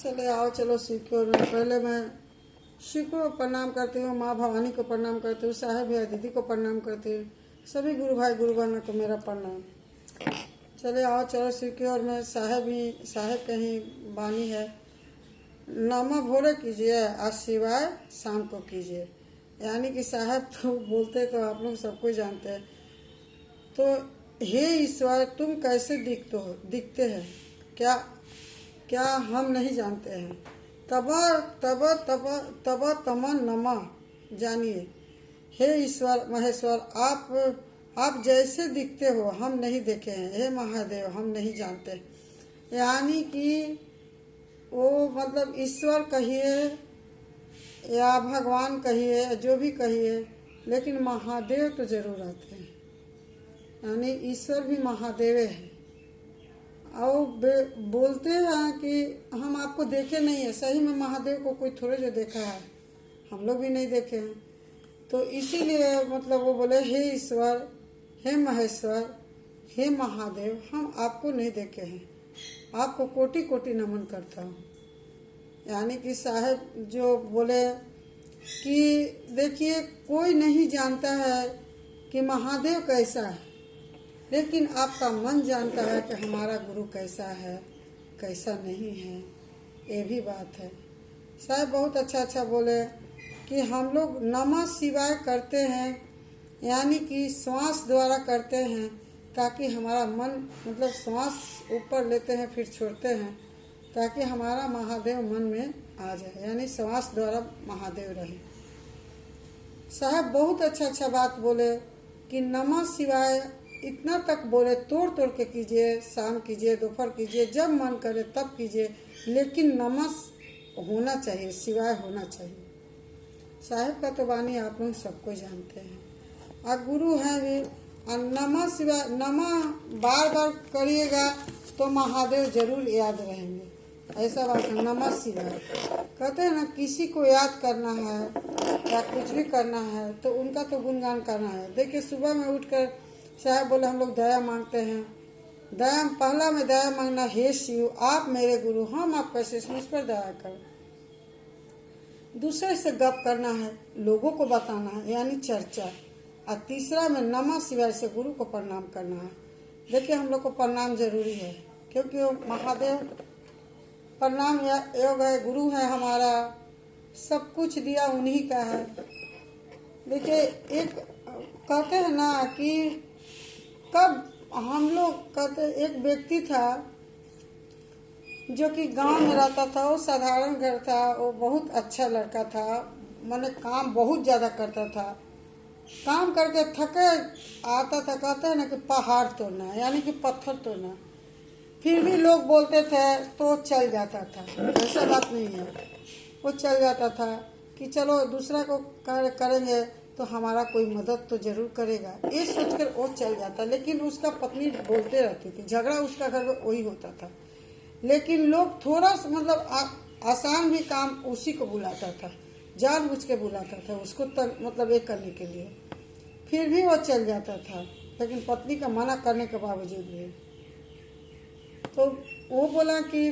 चले आओ, चलो सीखो। पहले मैं शिव को प्रणाम करती हूँ, माँ भवानी को प्रणाम करती हूँ, साहेब भैया दीदी को प्रणाम करती हूँ, सभी गुरु भाई गुरु बहनों को मेरा प्रणाम। चले आओ, चलो सीखो। और मैं साहेब कहीं बानी है। नमः भोरे कीजिए, आज सिवाय शाम को कीजिए। यानी कि साहब तो बोलते तो आप लोग सबको जानते हैं। तो हे ईश्वर, तुम कैसे दिखते हैं, क्या क्या हम नहीं जानते हैं। तब तब तब तब तम नमः, जानिए। हे ईश्वर महेश्वर, आप जैसे दिखते हो हम नहीं देखे हैं। हे महादेव, हम नहीं जानते। यानी कि वो मतलब ईश्वर कहिए या भगवान कहिए, जो भी कहिए, लेकिन महादेव तो जरूर आते हैं। यानी ईश्वर भी महादेव है। और बोलते हैं कि हम आपको देखे नहीं है। सही में महादेव को कोई थोड़े जो देखा है, हम लोग भी नहीं देखे हैं। तो इसीलिए मतलब वो बोले, हे ईश्वर, हे महेश्वर, हे महादेव, हम आपको नहीं देखे हैं, आपको कोटि कोटि नमन करता हूँ। यानी कि साहब जो बोले कि देखिए, कोई नहीं जानता है कि महादेव कैसा है, लेकिन आपका मन जानता है कि हमारा गुरु कैसा है, कैसा नहीं है। ये भी बात है। साहब बहुत अच्छा बोले कि हम लोग नमः शिवाय करते हैं, यानी कि श्वास द्वारा करते हैं, ताकि हमारा मन मतलब श्वास ऊपर लेते हैं फिर छोड़ते हैं, ताकि हमारा महादेव मन में आ जाए। यानी श्वास द्वारा महादेव रहे। साहब बहुत अच्छा बात बोले कि नमः शिवाय इतना तक बोले, तोड़ के कीजिए, शाम कीजिए, दोपहर कीजिए, जब मन करे तब कीजिए, लेकिन नमः होना चाहिए, शिवाय होना चाहिए। साहब का तो वाणी आप लोग सबको जानते हैं। और गुरु हैं भी। और नमः शिवाय, नमः बार बार करिएगा तो महादेव जरूर याद रहेंगे। ऐसा बात है। नमः शिवाय कहते हैं ना, किसी को याद करना है या कुछ भी करना है तो उनका तो गुणगान करना है। देखिए, सुबह में उठकर साहब बोले हम लोग दया मांगते हैं। दया पहला में दया मांगना, हे शिव, आप मेरे गुरु, हम आपका शिष्य, मुझ पर दया करो। दूसरे से गप करना है, लोगों को बताना है, यानी चर्चा। और तीसरा में नमः शिवाय से गुरु को प्रणाम करना है। देखिए, हम लोग को प्रणाम जरूरी है, क्योंकि वो महादेव प्रणाम योग है, गुरु है हमारा, सब कुछ दिया उन्हीं का है। देखिए, एक कहते हैं ना कि कब हम लोग कहते, एक व्यक्ति था जो कि गांव में रहता था। वो साधारण घर था, वो बहुत अच्छा लड़का था, मैंने काम बहुत ज़्यादा करता था। काम करके थके आता था, कहते हैं ना कि पहाड़ तोड़ना, यानी कि पत्थर तोड़ना। फिर भी लोग बोलते थे तो चल जाता था। ऐसा बात नहीं है, वो चल जाता था कि चलो दूसरा को करेंगे तो हमारा कोई मदद तो जरूर करेगा, ये सोचकर वो चल जाता। लेकिन उसका पत्नी बोलते रहती थी, झगड़ा उसका घर में वही होता था। लेकिन लोग थोड़ा सा मतलब आसान भी काम उसी को बुलाता था, जानबूझ के बुलाता था उसको मतलब एक करने के लिए। फिर भी वो चल जाता था, लेकिन पत्नी का मना करने के बावजूद भी। तो वो बोला कि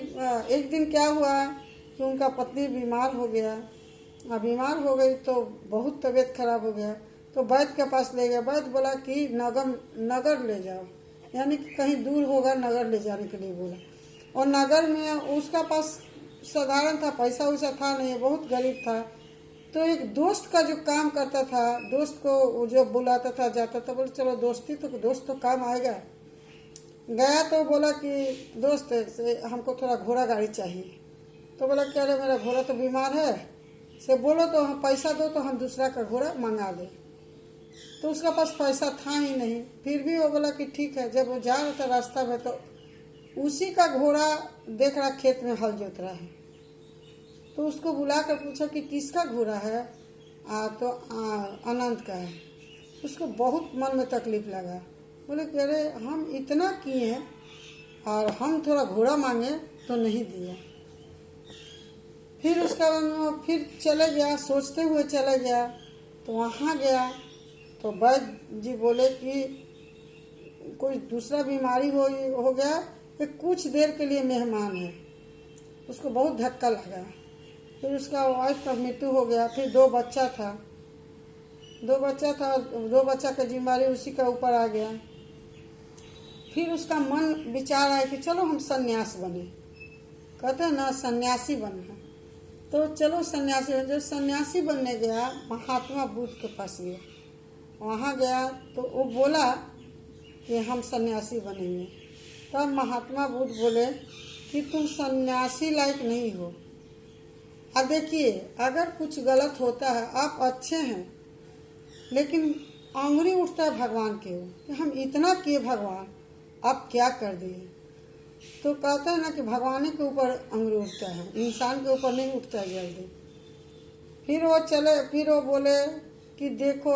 एक दिन क्या हुआ कि उनका पत्नी बीमार हो गया। बीमार हो गई तो बहुत तबीयत खराब हो गया। तो वैद्य के पास ले गया। वैद्य बोला कि नगर ले जाओ, यानी कि कहीं दूर होगा, नगर ले जाने के लिए बोला। और नगर में उसका पास साधारण था, पैसा वैसा था नहीं, बहुत गरीब था। तो एक दोस्त का जो काम करता था, दोस्त को जो बुलाता था, जाता था, बोले चलो दोस्त तो काम आएगा। गया तो बोला कि दोस्त हमको थोड़ा घोड़ा गाड़ी चाहिए। तो बोला कि अरे मेरा घोड़ा तो बीमार है, से बोलो तो हम पैसा दो तो हम दूसरा का घोड़ा मंगा दें। तो उसका पास पैसा था ही नहीं। फिर भी वो बोला कि ठीक है। जब वो जा रहा था रास्ता में तो उसी का घोड़ा देख रहा खेत में हल जोत रहा है। तो उसको बुला कर पूछा कि किसका घोड़ा है। तो अनंत का है। उसको बहुत मन में तकलीफ लगा। बोले कि अरे हम इतना किए और हम थोड़ा घोड़ा मांगे तो नहीं दिया। फिर उसका फिर चले गया, सोचते हुए चले गया। तो वहाँ गया तो वैद्य जी बोले कि कोई दूसरा बीमारी हो गया, कि कुछ देर के लिए मेहमान है। उसको बहुत धक्का लगा। फिर उसका वाइफ का मृत्यु हो गया। फिर दो बच्चा था, दो बच्चा का जिम्मेदारी उसी का ऊपर आ गया। फिर उसका मन विचार आया कि चलो हम सन्यास बने, कहते हैं ना सन्यासी बनना। तो चलो सन्यासी बन। जब सन्यासी बनने गया, महात्मा बुद्ध के पास गया। वहाँ गया तो वो बोला कि हम सन्यासी बनेंगे। तब महात्मा बुद्ध बोले कि तुम सन्यासी लायक नहीं हो। अब देखिए, अगर कुछ गलत होता है, आप अच्छे हैं, लेकिन आंगुरी उठता है भगवान के कि हम इतना किए भगवान, आप क्या कर दिए। तो कहता है ना कि भगवान के ऊपर अंगुरी उठता है, इंसान के ऊपर नहीं उठता है जल्दी। फिर वो बोले कि देखो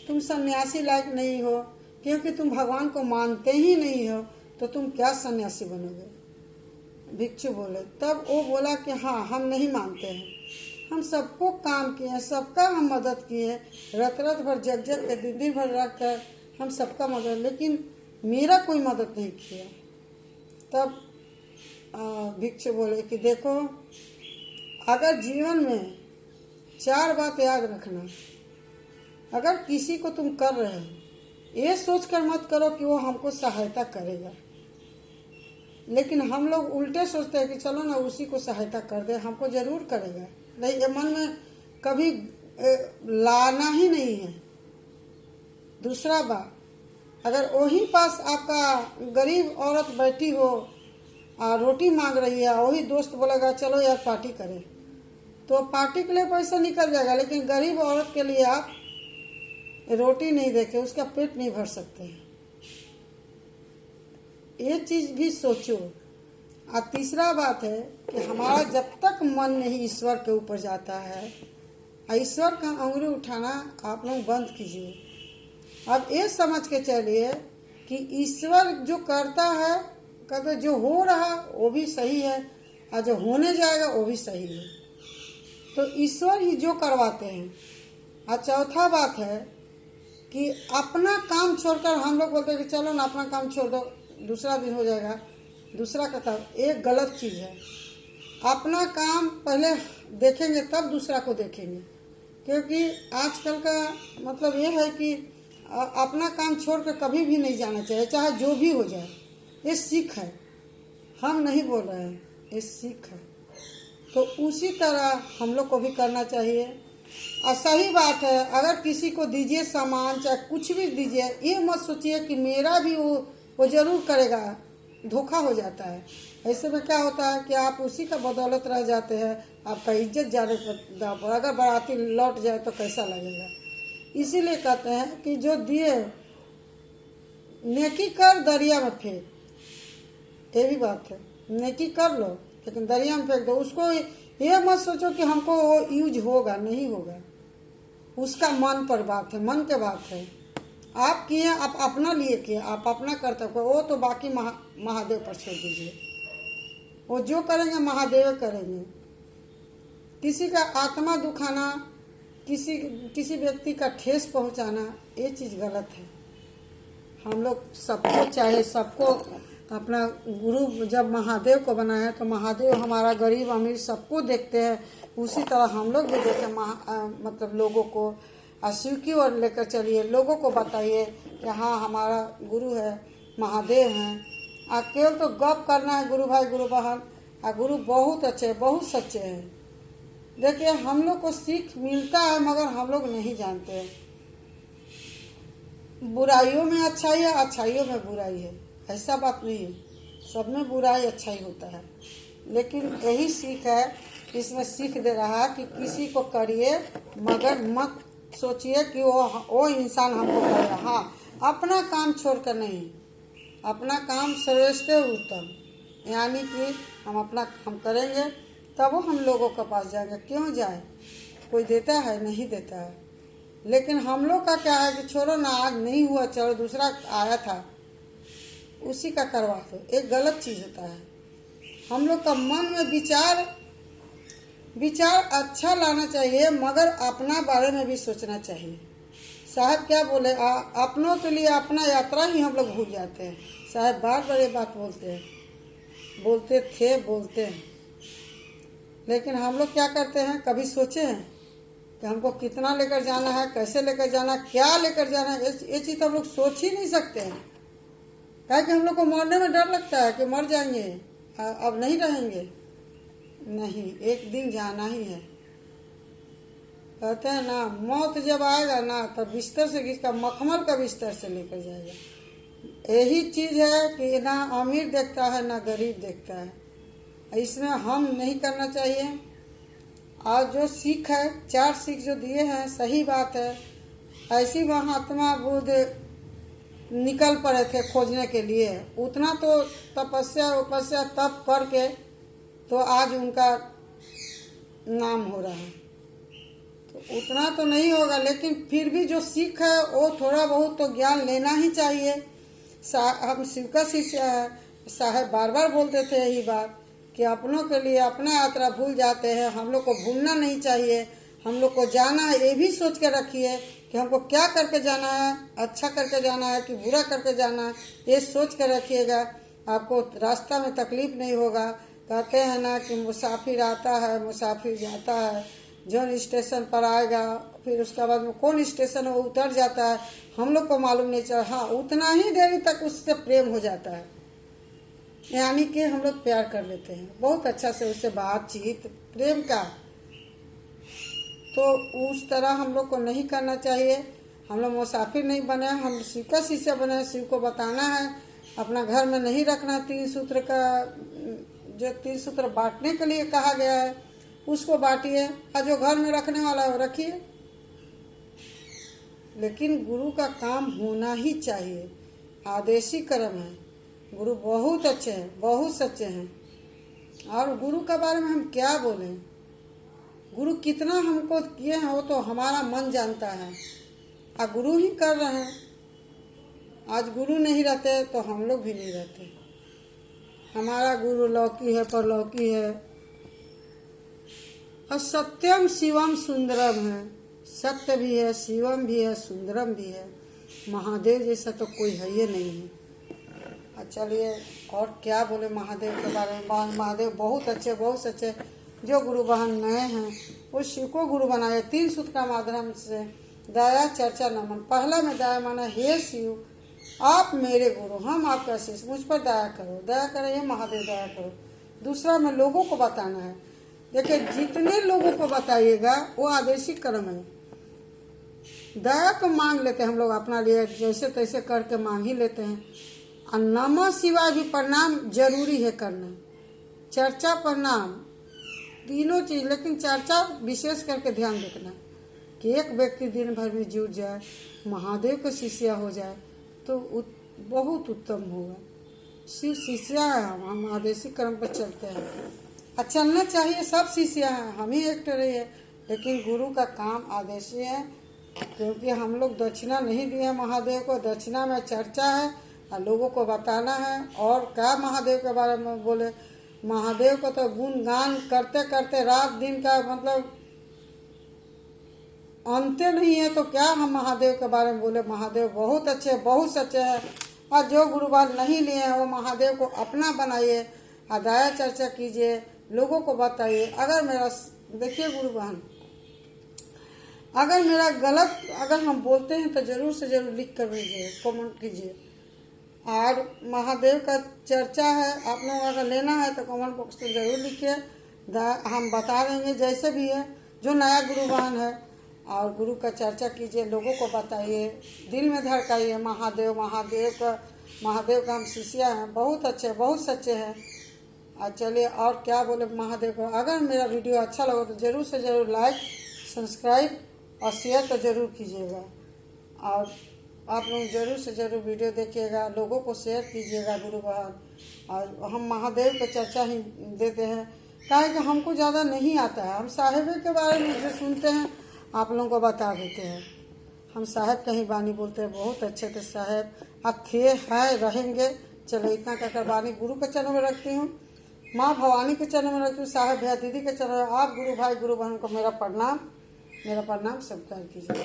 तुम सन्यासी लायक नहीं हो, क्योंकि तुम भगवान को मानते ही नहीं हो, तो तुम क्या सन्यासी बनोगे। भिक्षु बोले। तब वो बोला कि हाँ, हम नहीं मानते हैं, हम सबको काम किए हैं, सबका हम मदद किए, रात भर जग के दिन भर रख कर हम सबका मदद, लेकिन मेरा कोई मदद नहीं किया। तब भिक्षु बोले कि देखो, अगर जीवन में 4 बात याद रखना, अगर किसी को तुम कर रहे हो, ये सोचकर मत करो कि वो हमको सहायता करेगा। लेकिन हम लोग उल्टे सोचते हैं कि चलो ना उसी को सहायता कर दे, हमको जरूर करेगा। नहीं, ये मन में कभी लाना ही नहीं है। दूसरा बात, अगर वही पास आपका गरीब औरत बैठी हो और रोटी मांग रही है, वही दोस्त बोलेगा चलो यार पार्टी करें, तो पार्टी के लिए पैसा निकल जाएगा, लेकिन गरीब औरत के लिए आप रोटी नहीं देखे, उसका पेट नहीं भर सकते हैं। ये चीज भी सोचो। और तीसरा बात है कि हमारा जब तक मन नहीं ईश्वर के ऊपर जाता है, ईश्वर का अंगुली उठाना आप लोग बंद कीजिए। अब ये समझ के चलिए कि ईश्वर जो करता है, कहते जो हो रहा वो भी सही है और जो होने जाएगा वो भी सही है। तो ईश्वर ही जो करवाते हैं। और चौथा बात है कि अपना काम छोड़कर हम लोग बोलते हैं कि चलो ना अपना काम छोड़ दो, दूसरा दिन हो जाएगा, दूसरा का एक गलत चीज़ है। अपना काम पहले देखेंगे तब दूसरा को देखेंगे, क्योंकि आजकल का मतलब ये है कि अपना काम छोड़ कर कभी भी नहीं जाना चाहिए, चाहे जो भी हो जाए। ये सीख है, हम नहीं बोल रहे हैं, ये सीख है। तो उसी तरह हम लोग को भी करना चाहिए। और सही बात है, अगर किसी को दीजिए सामान, चाहे कुछ भी दीजिए, ये मत सोचिए कि मेरा भी वो जरूर करेगा, धोखा हो जाता है। ऐसे में क्या होता है कि आप उसी का बदौलत रह जाते हैं, आपका इज्जत जाने पर अगर बाराती लौट जाए तो कैसा लगेगा। इसीलिए कहते हैं कि जो दिए नेकी कर दरिया में फेंक, ये भी बात है, नेकी कर लो लेकिन दरिया में फेंक दो। उसको ये मत सोचो कि हमको वो यूज होगा, नहीं होगा, उसका मन पर बात है, मन के बात है। आप किए, आप अपना लिए किए, आप अपना कर्तव्य, वो तो बाकी महादेव पर छोड़ दीजिए, वो जो करेंगे महादेव करेंगे। किसी का आत्मा दुखाना, किसी व्यक्ति का ठेस पहुंचाना, ये चीज़ गलत है। हम लोग सबको चाहे, सबको अपना गुरु जब महादेव को बनाया तो महादेव हमारा गरीब अमीर सबको देखते हैं, उसी तरह हम लोग भी देखें मतलब लोगों को। शिव की ओर लेकर चलिए, लोगों को बताइए कि हाँ हमारा गुरु है, महादेव हैं। केवल तो गप करना है गुरु भाई गुरु बहन, और गुरु बहुत अच्छे, बहुत सच्चे हैं। देखिए, हम लोग को सीख मिलता है मगर हम लोग नहीं जानते हैं। बुराइयों में अच्छाई है, अच्छाइयों में बुराई है, ऐसा बात नहीं है। सब में बुराई अच्छाई होता है, लेकिन यही सीख है, इसमें सीख दे रहा है कि किसी को करिए मगर मत सोचिए कि वो इंसान हमको करेगा। हाँ, अपना काम छोड़कर नहीं, अपना काम श्रेष्ठ उत्तम, यानी कि हम अपना काम करेंगे तब वो हम लोगों के पास जाएगा। क्यों जाए, कोई देता है, नहीं देता है। लेकिन हम लोग का क्या है कि छोड़ो ना, आज नहीं हुआ, चलो दूसरा आया था उसी का करवा दो, एक गलत चीज़ होता है। हम लोग का मन में विचार अच्छा लाना चाहिए, मगर अपना बारे में भी सोचना चाहिए। साहब क्या बोले, अपनों के लिए अपना यात्रा ही हम लोग भूल जाते हैं। साहब बार बार ये बात बोलते हैं बोलते थे, बोलते हैं। लेकिन हम लोग क्या करते हैं, कभी सोचे हैं कि हमको कितना लेकर जाना है, कैसे लेकर जाना है, क्या लेकर जाना है? ये चीज़ तो हम लोग सोच ही नहीं सकते हैं। क्या कि हम लोग को मरने में डर लगता है कि मर जाएंगे, अब नहीं रहेंगे। नहीं, एक दिन जाना ही है। कहते हैं ना, मौत जब आएगा ना तब बिस्तर से खींचकर मखमल का बिस्तर से लेकर जाएगा। यही चीज़ है कि ना अमीर देखता है ना गरीब देखता है, इसमें हम नहीं करना चाहिए। और जो सीख है, 4 सीख जो दिए हैं, सही बात है। ऐसी महात्मा बुद्ध निकल पड़े थे खोजने के लिए, उतना तो तपस्या तप करके तो आज उनका नाम हो रहा है। तो उतना तो नहीं होगा, लेकिन फिर भी जो सीख है वो थोड़ा बहुत तो ज्ञान लेना ही चाहिए। हम शिव का शिष्य है, साहब बार बार बोलते थे यही बात कि अपनों के लिए अपना यात्रा भूल जाते हैं। हम लोग को भूलना नहीं चाहिए, हम लोग को जाना है। ये भी सोच के रखिए कि हमको क्या करके जाना है, अच्छा करके जाना है कि बुरा करके जाना है, ये सोच के रखिएगा। आपको रास्ता में तकलीफ नहीं होगा। कहते हैं ना कि मुसाफिर आता है मुसाफिर जाता है, जो स्टेशन पर आएगा फिर उसके बाद में कौन स्टेशन वो उतर जाता है हम लोग को मालूम नहीं चला। हाँ, उतना ही देरी तक उससे प्रेम हो जाता है, यानी कि हम लोग प्यार कर लेते हैं बहुत अच्छा से उससे, बातचीत प्रेम का। तो उस तरह हम लोग को नहीं करना चाहिए। हम लोग मुसाफिर नहीं बने, हम शिव का शिष्य बने। शिव को बताना है, अपना घर में नहीं रखना। 3 सूत्र का जो 3 सूत्र बांटने के लिए कहा गया है उसको बांटिए, और जो घर में रखने वाला है वो रखिए। लेकिन गुरु का काम होना ही चाहिए, आदेशी कर्म है। गुरु बहुत अच्छे हैं, बहुत सच्चे हैं। और गुरु के बारे में हम क्या बोलें, गुरु कितना हमको किए हैं वो तो हमारा मन जानता है, और गुरु ही कर रहे हैं। आज गुरु नहीं रहते तो हम लोग भी नहीं रहते। हमारा गुरु लौकी है, परलौकी है, और सत्यम शिवम सुंदरम है। सत्य भी है, शिवम भी है, सुंदरम भी है। महादेव जैसा तो कोई है ही नहीं है। चलिए और क्या बोले महादेव के बारे में। महादेव बहुत अच्छे, बहुत सच्चे। जो गुरु बहन नए हैं वो शिव को गुरु बनाए 3 सूत्र का माध्यम से। दया चर्चा नमन। पहला में दया माना, हे शिव आप मेरे गुरु, हम आपका शिष्य, मुझ पर दया करो, दया करें। ये महादेव दया करो। दूसरा में लोगों को बताना है। देखिए, जितने लोगों को बताइएगा वो आदेशिक कर्म है। दया तो मांग लेते हैं हम लोग अपना लिए, जैसे तैसे करके मांग ही लेते हैं। और नमः शिवाय भी प्रणाम जरूरी है करना, चर्चा प्रणाम तीनों चीज। लेकिन चर्चा विशेष करके ध्यान रखना कि एक व्यक्ति दिन भर में जुट जाए, महादेव का शिष्य हो जाए तो बहुत उत्तम होगा। शिव शिष्य है, हम आदेशिक कर्म पर चलते हैं और चलना चाहिए। सब शिष्य हैं, हम ही एक रही है, लेकिन गुरु का काम आदेशी है। क्योंकि हम लोग दक्षिणा नहीं दिए महादेव को, दक्षिणा में चर्चा है और लोगों को बताना है। और क्या महादेव के बारे में बोले, महादेव को तो गुणगान करते करते रात दिन का मतलब अंत नहीं है। तो क्या हम महादेव के बारे में बोले। महादेव बहुत अच्छे, बहुत सच्चे हैं। और जो गुरुवार नहीं लिए हैं वो महादेव को अपना बनाइए, दया चर्चा कीजिए, लोगों को बताइए। अगर मेरा देखिए गुरु बहन, अगर मेरा गलत अगर हम बोलते हैं तो जरूर से जरूर लिख कर भेजिए, कमेंट कीजिए। और महादेव का चर्चा है, आप लोग अगर लेना है तो कमेंट बॉक्स में जरूर लिखिए, हम बता देंगे जैसे भी है। जो नया गुरु बहन है और गुरु का चर्चा कीजिए, लोगों को बताइए, दिल में धड़काइए महादेव महादेव का हम शिष्य हैं, बहुत अच्छे, बहुत सच्चे हैं। और चलिए और क्या बोले महादेव को। अगर मेरा वीडियो अच्छा लगा तो जरूर से जरूर लाइक, सब्सक्राइब और शेयर तो जरूर कीजिएगा। और आप लोग जरूर से जरूर वीडियो देखिएगा, लोगों को शेयर कीजिएगा गुरु बहन। और हम महादेव की चर्चा ही देते हैं, काहे कि हमको ज़्यादा नहीं आता है। हम साहेब के बारे में जो सुनते हैं आप लोगों को बता देते हैं। हम साहेब कहीं बानी बोलते हैं, बहुत अच्छे थे साहेब, अब थे हैं रहेंगे। चलो इतना कहकर बानी गुरु के चरणों में रखती हूँ, माँ भवानी के चरणों में रखती हूँ, साहेब भैया दीदी के चरणों में। आप गुरु भाई गुरु बहन को मेरा प्रणाम स्वीकार कीजिए।